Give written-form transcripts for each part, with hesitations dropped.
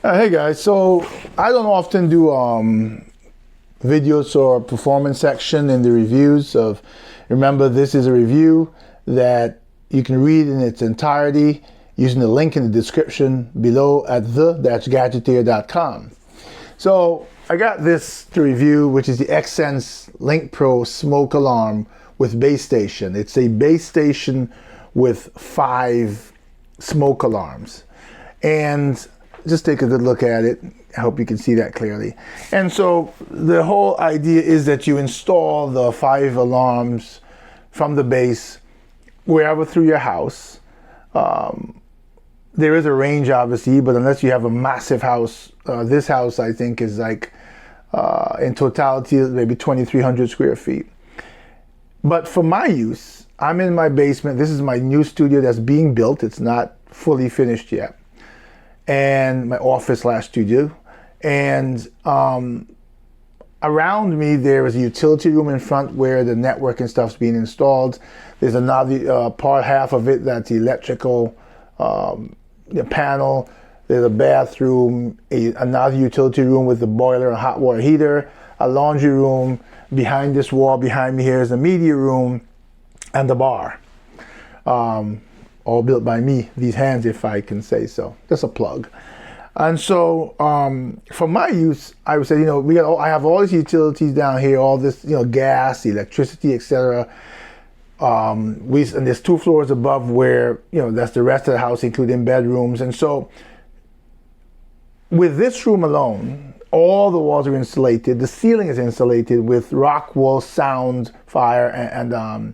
Hey guys, so I don't often do videos or performance section in the reviews of, remember this is a review that you can read in its entirety using the link in the description below at the-gadgeteer.com. So I got this to review, which is the X-Sense Link Pro Smoke Alarm with Base Station. It's a base station with 5 smoke alarms. And just take a good look at it. I hope you can see that clearly. And so the whole idea is that you install the 5 alarms from the base wherever through your house. There is a range obviously, but unless you have a massive house, this house I think is like in totality maybe 2,300 square feet. But for my use, I'm in my basement. This is my new studio that's being built. It's not fully finished yet. And my office / studio, and around me there is a utility room in front where the network and stuff's being installed. There's another part, half of it, that's electrical panel. There's a bathroom, another utility room with a boiler, a hot water heater, a laundry room. Behind this wall behind me here is a media room and the bar. All built by me, these hands, if I can say so. Just a plug. And so, for my use, I would say, I have all these utilities down here, all this, gas, electricity, etc. And there's 2 floors above where, that's the rest of the house, including bedrooms. And so, with this room alone, all the walls are insulated. The ceiling is insulated with rock wool, sound, fire, and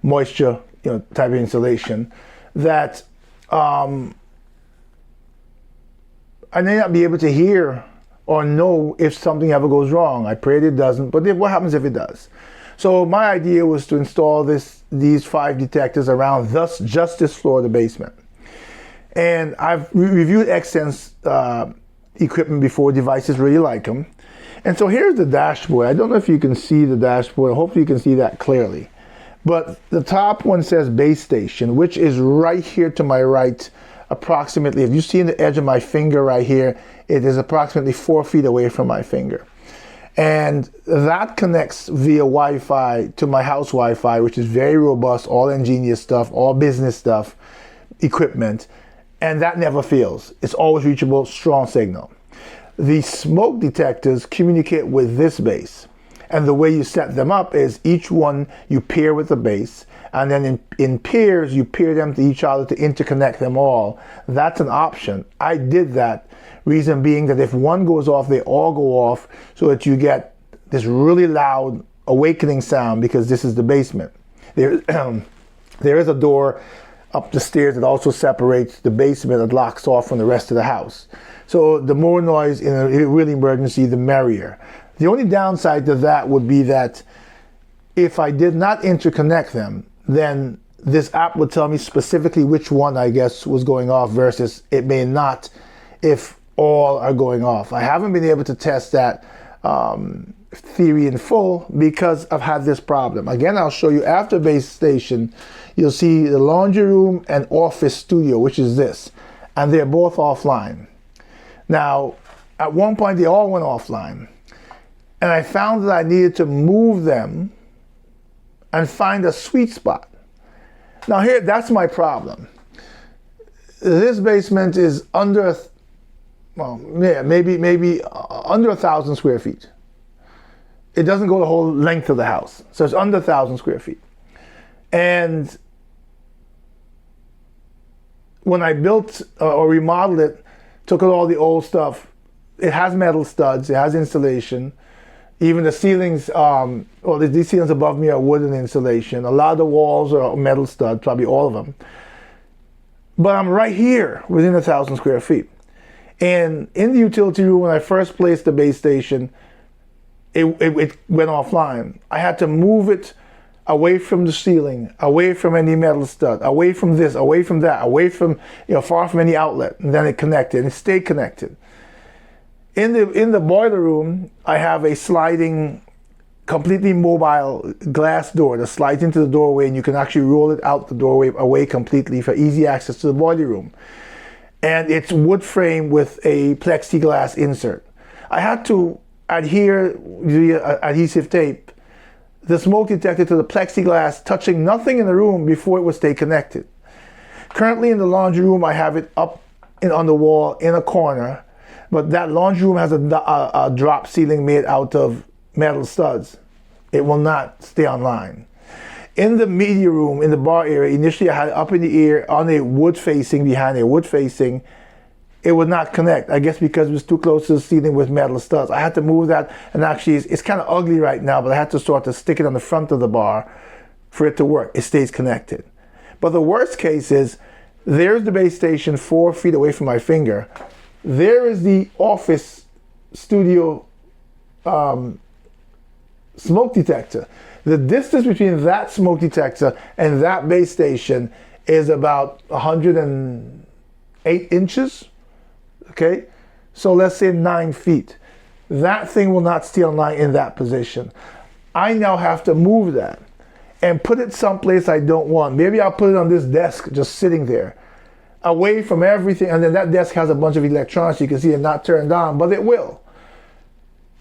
moisture, type of insulation. That I may not be able to hear or know if something ever goes wrong. I pray it doesn't, but what happens if it does? So my idea was to install these 5 detectors around just this floor of the basement. And I've reviewed X-Sense equipment before. Devices really like them. And so here's the dashboard. I don't know if you can see the dashboard. Hopefully you can see that clearly. But the top one says Base Station, which is right here to my right, approximately, if you see the edge of my finger right here, it is approximately 4 feet away from my finger. And that connects via Wi-Fi to my house Wi-Fi, which is very robust, all ingenious stuff, all business stuff, equipment, and that never fails. It's always reachable, strong signal. The smoke detectors communicate with this base. And the way you set them up is each one you pair with the base, and then in pairs you pair them to each other to interconnect them all. That's an option. I did that, reason being that if one goes off, they all go off, so that you get this really loud awakening sound, because this is the basement. There is a door up the stairs that also separates the basement that locks off from the rest of the house. So the more noise in a real emergency, the merrier. The only downside to that would be that if I did not interconnect them, then this app would tell me specifically which one, I guess, was going off versus it may not if all are going off. I haven't been able to test that theory in full because I've had this problem. Again, I'll show you after Base Station, you'll see the laundry room and office studio, which is this, and they're both offline. Now, at one point, they all went offline. And I found that I needed to move them and find a sweet spot. Now here, that's my problem. This basement is under, maybe under 1,000 square feet. It doesn't go the whole length of the house. So it's under 1,000 square feet. And when I built or remodeled it, took out all the old stuff, it has metal studs, it has insulation. Even the ceilings, these ceilings above me are wooden insulation. A lot of the walls are metal stud, probably all of them. But I'm right here within 1,000 square feet. And in the utility room, when I first placed the base station, it went offline. I had to move it away from the ceiling, away from any metal stud, away from this, away from that, away from, far from any outlet. And then it connected, and it stayed connected. In the boiler room, I have a sliding, completely mobile glass door that slides into the doorway, and you can actually roll it out the doorway away completely for easy access to the boiler room. and it's wood frame with a plexiglass insert. I had to adhere the adhesive tape, the smoke detector, to the plexiglass, touching nothing in the room before it would stay connected. Currently in the laundry room, I have it up on the wall in a corner, but that laundry room has a drop ceiling made out of metal studs. It will not stay online. In the media room, in the bar area, initially I had it up in the air on a wood facing, behind a wood facing. It would not connect, I guess because it was too close to the ceiling with metal studs. I had to move that, and actually it's kind of ugly right now, but I had to sort of stick it on the front of the bar for it to work. It stays connected. But the worst case is, there's the base station 4 feet away from my finger. There is the office studio smoke detector. The distance between that smoke detector and that base station is about 108 inches. Okay, so let's say 9 feet. That thing will not stay online in that position. I now have to move that and put it someplace I don't want. Maybe I'll put it on this desk just sitting there, away from everything, and then that desk has a bunch of electronics. You can see it not turned on, but it will.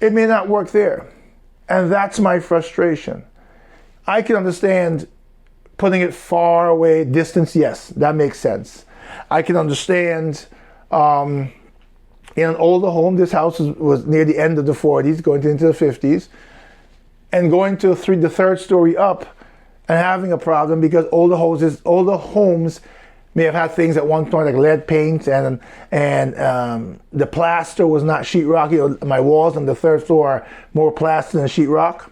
It may not work there, and that's my frustration. I can understand putting it far away, distance, yes, that makes sense. I can understand in an older home, this house was near the end of the 40s, going into the 50s, and going to the third story up and having a problem because older homes may have had things at one point like lead paint and the plaster was not sheetrocky. My walls on the third floor are more plaster than sheetrock.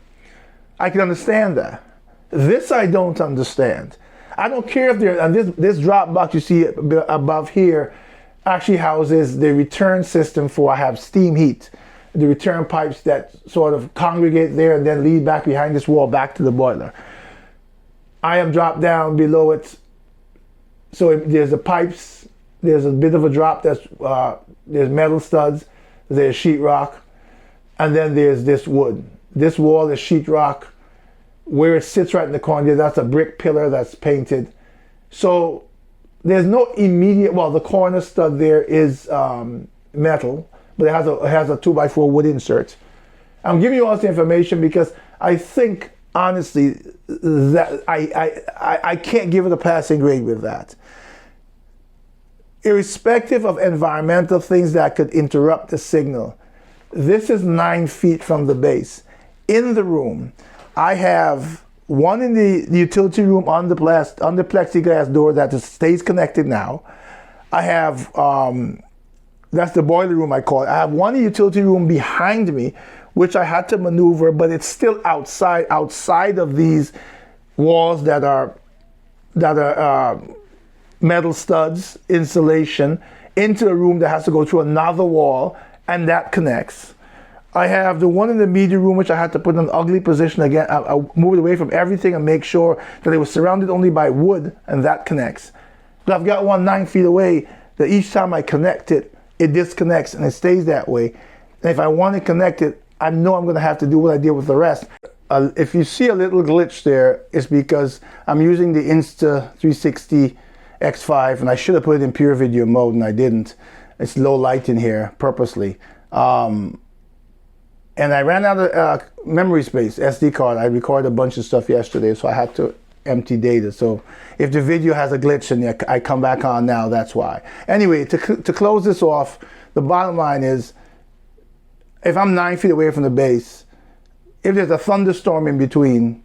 I can understand that. This I don't understand. I don't care if this drop box you see above here actually houses the return system for, I have steam heat, the return pipes that sort of congregate there and then lead back behind this wall back to the boiler. I am dropped down below it, so there's the pipes, there's a bit of a drop, there's metal studs, there's sheetrock, and then there's this wood. This wall is sheetrock. Where it sits right in the corner, that's a brick pillar that's painted. So there's no immediate, well, the corner stud there is metal, but it has a 2x4 wood insert. I'm giving you all this information because I think, honestly, that I can't give it a passing grade with that. Irrespective of environmental things that could interrupt the signal, this is 9 feet from the base. In the room, I have one in the utility room on the plexiglass door that stays connected now. I have, that's the boiler room I call it. I have one in the utility room behind me, which I had to maneuver, but it's still outside of these walls that are metal studs, insulation, into a room that has to go through another wall, and that connects. I have the one in the media room, which I had to put in an ugly position again. I moved away from everything and make sure that it was surrounded only by wood, and that connects. But I've got one 9 feet away that each time I connect it, it disconnects and it stays that way. And if I want to connect it, I know I'm going to have to do what I did with the rest. If you see a little glitch there, it's because I'm using the Insta360 X5, and I should have put it in pure video mode, and I didn't. It's low light in here purposely. And I ran out of memory space, SD card. I recorded a bunch of stuff yesterday, so I had to empty data. So if the video has a glitch and I come back on now, that's why. Anyway, to close this off, the bottom line is, if I'm 9 feet away from the base, if there's a thunderstorm in between,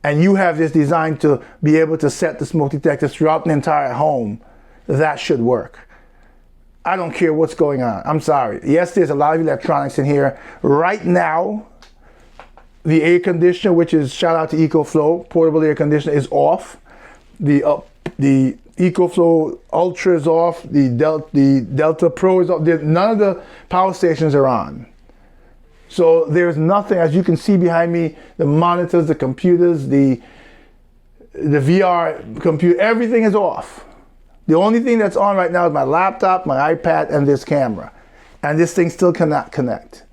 and you have this designed to be able to set the smoke detectors throughout the entire home, that should work. I don't care what's going on. I'm sorry. Yes, there's a lot of electronics in here. Right now, the air conditioner, which is, shout out to EcoFlow, portable air conditioner, is off. The EcoFlow Ultra is off. The Delta Pro is off. None of the power stations are on. So there's nothing, as you can see behind me, the monitors, the computers, the VR computer, everything is off. The only thing that's on right now is my laptop, my iPad, and this camera. And this thing still cannot connect.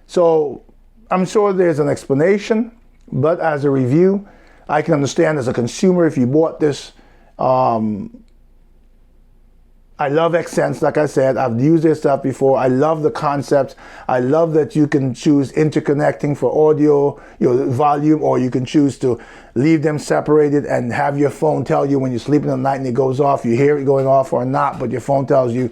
So I'm sure there's an explanation, but as a review, I can understand as a consumer, if you bought this, I I love X-Sense, like I said. I've used their stuff before. I love the concept. I love that you can choose interconnecting for audio, your volume, or you can choose to leave them separated and have your phone tell you when you're sleeping at night and it goes off. You hear it going off or not, but your phone tells you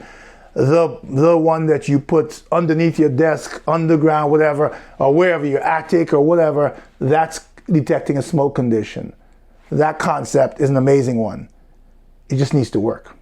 the one that you put underneath your desk, underground, whatever, or wherever, your attic or whatever, that's detecting a smoke condition. That concept is an amazing one. It just needs to work.